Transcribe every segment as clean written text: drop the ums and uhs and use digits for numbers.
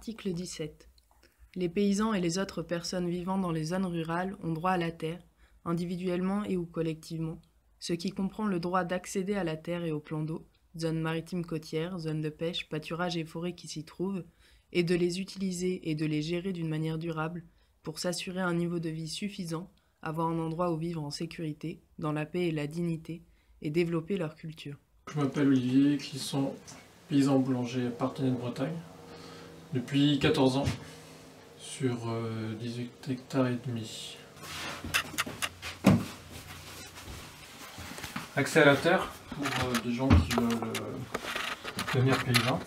Article 17. Les paysans et les autres personnes vivant dans les zones rurales ont droit à la terre, individuellement et ou collectivement, ce qui comprend le droit d'accéder à la terre et aux plans d'eau, zones maritimes côtières, zones de pêche, pâturages et forêts qui s'y trouvent, et de les utiliser et de les gérer d'une manière durable pour s'assurer un niveau de vie suffisant, avoir un endroit où vivre en sécurité, dans la paix et la dignité, et développer leur culture. Je m'appelle Olivier Clisson, paysan boulanger à Parthenay de Bretagne, depuis 14 ans, sur 18 hectares et demi. Accès à la terre pour des gens qui veulent devenir paysans.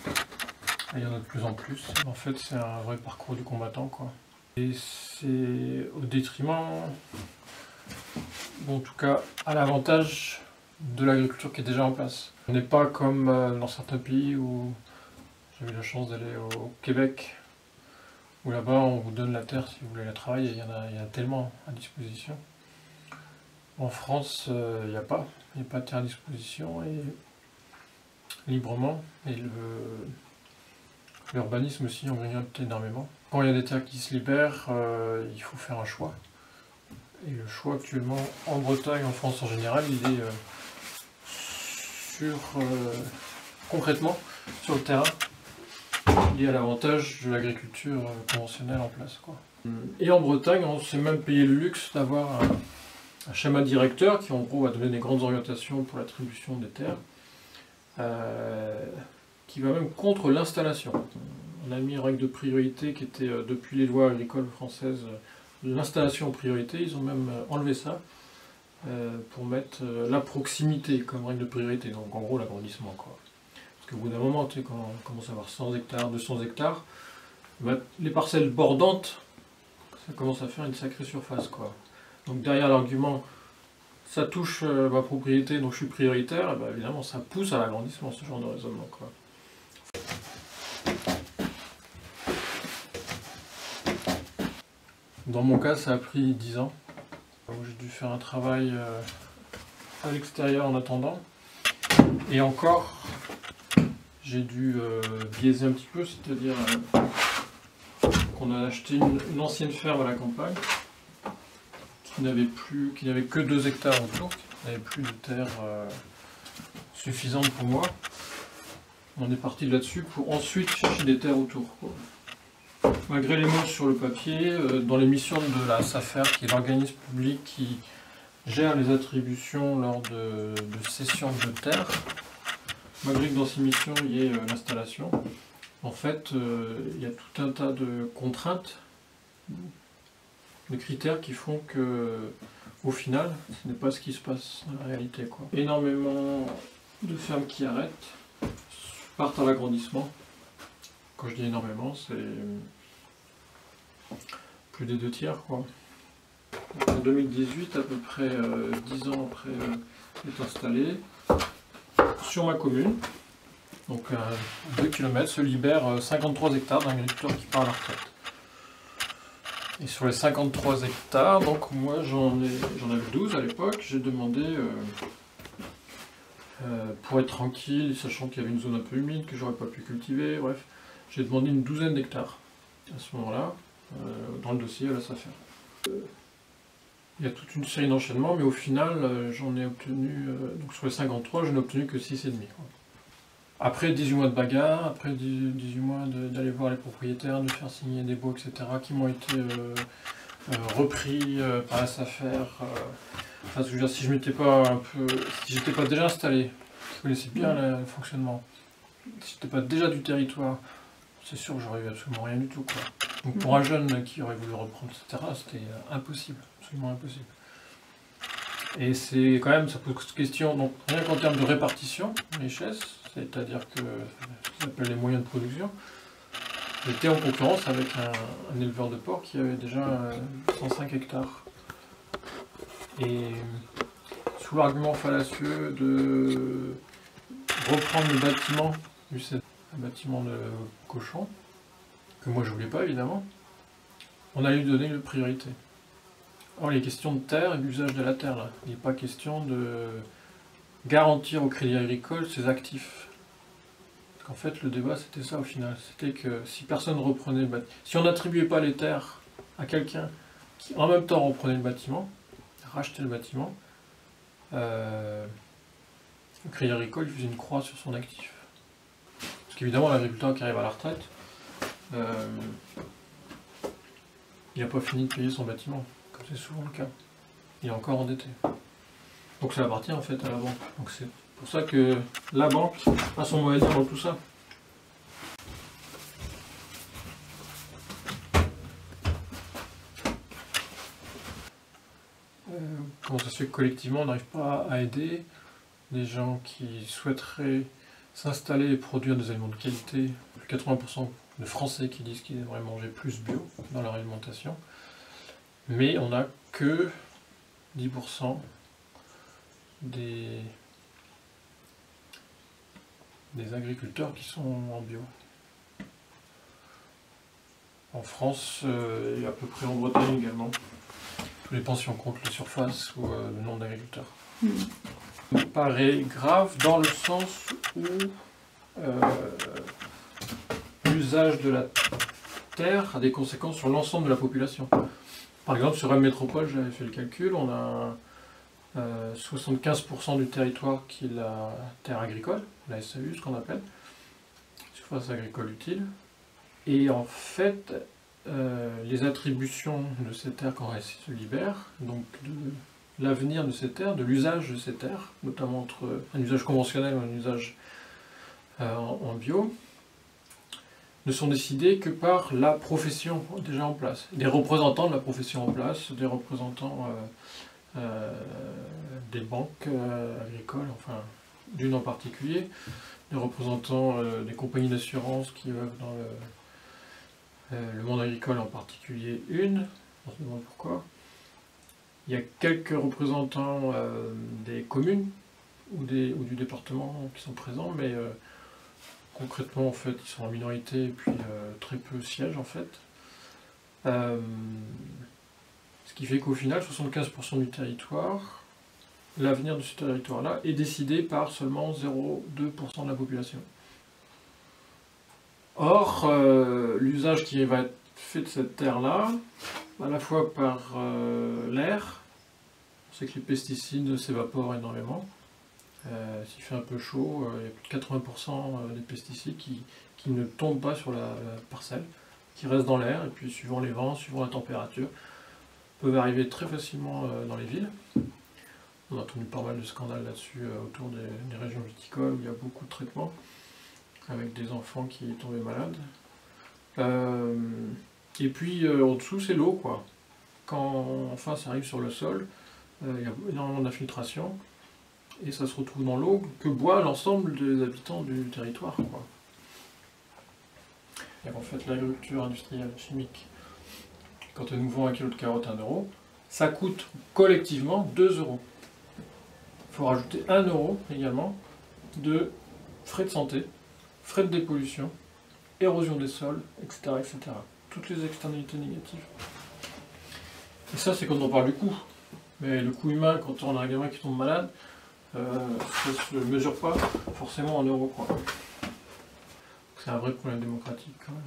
Il y en a de plus en plus. En fait, c'est un vrai parcours du combattant, quoi. Et c'est au détriment, bon, en tout cas, à l'avantage de l'agriculture qui est déjà en place. On n'est pas comme dans certains pays où j'ai eu la chance d'aller au Québec, où là-bas on vous donne la terre si vous voulez la travailler, il y en a tellement à disposition. En France, il n'y a pas de terre à disposition et librement, et l'urbanisme aussi en grignote énormément. Quand il y a des terres qui se libèrent, il faut faire un choix. Et le choix actuellement en Bretagne, en France en général, il est concrètement sur le terrain, lié à l'avantage de l'agriculture conventionnelle en place, quoi. Et en Bretagne, on s'est même payé le luxe d'avoir un schéma directeur qui en gros va donner des grandes orientations pour l'attribution des terres, qui va même contre l'installation. On a mis une règle de priorité qui était depuis les lois agricoles françaises, l'installation en priorité. Ils ont même enlevé ça pour mettre la proximité comme règle de priorité, donc en gros l'agrandissement, quoi. Parce qu'au bout d'un moment, tu sais, quand on commence à avoir 100 hectares, 200 hectares, bah, les parcelles bordantes, ça commence à faire une sacrée surface, quoi. Donc derrière l'argument, ça touche ma propriété, donc je suis prioritaire, et bah, évidemment ça pousse à l'agrandissement, ce genre de raisonnement, quoi. Dans mon cas, ça a pris 10 ans, où j'ai dû faire un travail à l'extérieur en attendant. Et encore, j'ai dû biaiser un petit peu, c'est-à-dire qu'on a acheté une ancienne ferme à la campagne, qui n'avait que 2 hectares autour, qui n'avait plus de terre suffisante pour moi. On est parti là-dessus pour ensuite chercher des terres autour, quoi. Malgré les mots sur le papier, dans les missions de la SAFER, qui est l'organisme public qui gère les attributions lors de cessions de terres, malgré que dans ces missions il y ait l'installation, en fait il y a tout un tas de contraintes, de critères qui font que, au final, ce n'est pas ce qui se passe dans la réalité, quoi. Énormément de fermes qui arrêtent, partent à l'agrandissement. Quand je dis énormément, c'est plus des 2/3, quoi. En 2018, à peu près 10 ans après être installé, sur ma commune, donc à 2 km, se libèrent 53 hectares d'un agriculteur qui part à la retraite. Et sur les 53 hectares, donc moi j'en avais 12 à l'époque, j'ai demandé, pour être tranquille, sachant qu'il y avait une zone un peu humide que j'aurais pas pu cultiver, bref, j'ai demandé une douzaine d'hectares à ce moment-là, dans le dossier à la SAFER. Il y a toute une série d'enchaînements, mais au final, j'en ai obtenu, donc sur les 53, je n'ai obtenu que 6,5. Après 18 mois de bagarre, après 18 mois d'aller voir les propriétaires, de faire signer des baux, etc., qui m'ont été repris par la SAFER. Enfin, je veux dire, si je m'étais pas si j'étais pas déjà installé, je connaissais bien le fonctionnement, si j'étais pas déjà du territoire, c'est sûr que j'aurais eu absolument rien du tout, quoi. Donc pour un jeune qui aurait voulu reprendre, etc., c'était impossible, absolument impossible. Et c'est quand même, ça pose question, donc rien qu'en termes de répartition, richesse, c'est-à-dire que ce qu'ils appellent les moyens de production, j'étais en concurrence avec un éleveur de porc qui avait déjà 105 hectares. Et sous l'argument fallacieux de reprendre le bâtiment, un bâtiment de cochon, que moi je voulais pas évidemment, on a lui donné une priorité. Or il est question de terre et d'usage de la terre là. Il n'est pas question de garantir au Crédit Agricole ses actifs. Parce qu'en fait, le débat, c'était ça au final. C'était que si personne reprenait le bâtiment, si on n'attribuait pas les terres à quelqu'un qui, en même temps, reprenait le bâtiment, rachetait le bâtiment, le Crédit Agricole faisait une croix sur son actif. Parce qu'évidemment, l'agriculteur qui arrive à la retraite, il n'a pas fini de payer son bâtiment, comme c'est souvent le cas. Il est encore endetté. Donc ça appartient en fait à la banque. Donc c'est pour ça que la banque a son mot à dire dans tout ça. Comment ça se fait que collectivement on n'arrive pas à aider des gens qui souhaiteraient s'installer et produire des aliments de qualité? 80% de Français qui disent qu'ils aimeraient manger plus bio dans leur alimentation, mais on n'a que 10% des agriculteurs qui sont en bio. En France, et à peu près en Bretagne également. Tout dépend si on compte les surfaces ou le nombre d'agriculteurs. Ça me paraît grave dans le sens où l'usage de la terre a des conséquences sur l'ensemble de la population. Par exemple, sur une métropole, j'avais fait le calcul, on a 75% du territoire qui est la terre agricole, la SAU, ce qu'on appelle, surface agricole utile. Et en fait, les attributions de ces terres quand elles se libèrent, donc de l'avenir de ces terres, de l'usage de ces terres, notamment entre un usage conventionnel ou un usage en bio, ne sont décidées que par la profession déjà en place, des représentants de la profession en place, des représentants des banques agricoles, enfin d'une en particulier, des représentants des compagnies d'assurance qui œuvrent dans le monde agricole en particulier une, on se demande pourquoi. Il y a quelques représentants des communes ou du département qui sont présents, mais concrètement en fait ils sont en minorité et puis très peu siègent en fait. Ce qui fait qu'au final 75% du territoire, l'avenir de ce territoire-là est décidé par seulement 0,2% de la population. Or, l'usage qui va être fait de cette terre-là, à la fois par l'air, on sait que les pesticides s'évaporent énormément. S'il fait un peu chaud, il y a plus de 80% des pesticides qui ne tombent pas sur la parcelle, qui restent dans l'air, et puis suivant les vents, suivant la température, peuvent arriver très facilement dans les villes. On a entendu pas mal de scandales là-dessus autour des régions viticoles où il y a beaucoup de traitements, avec des enfants qui tombaient malades. Et puis en dessous c'est l'eau quoi. Quand enfin ça arrive sur le sol, il y a énormément d'infiltration, et ça se retrouve dans l'eau que boit l'ensemble des habitants du territoire quoi. Et en fait l'agriculture industrielle chimique, quand elle nous vend un kilo de carottes à 1 €, ça coûte collectivement 2 €. Il faut rajouter 1 € également de frais de santé, frais de dépollution, érosion des sols, etc., etc. Toutes les externalités négatives. Et ça, c'est quand on parle du coût. Mais le coût humain, quand on a un gamin qui tombe malade, ça ne se mesure pas forcément en euros, quoi. C'est un vrai problème démocratique, quand même.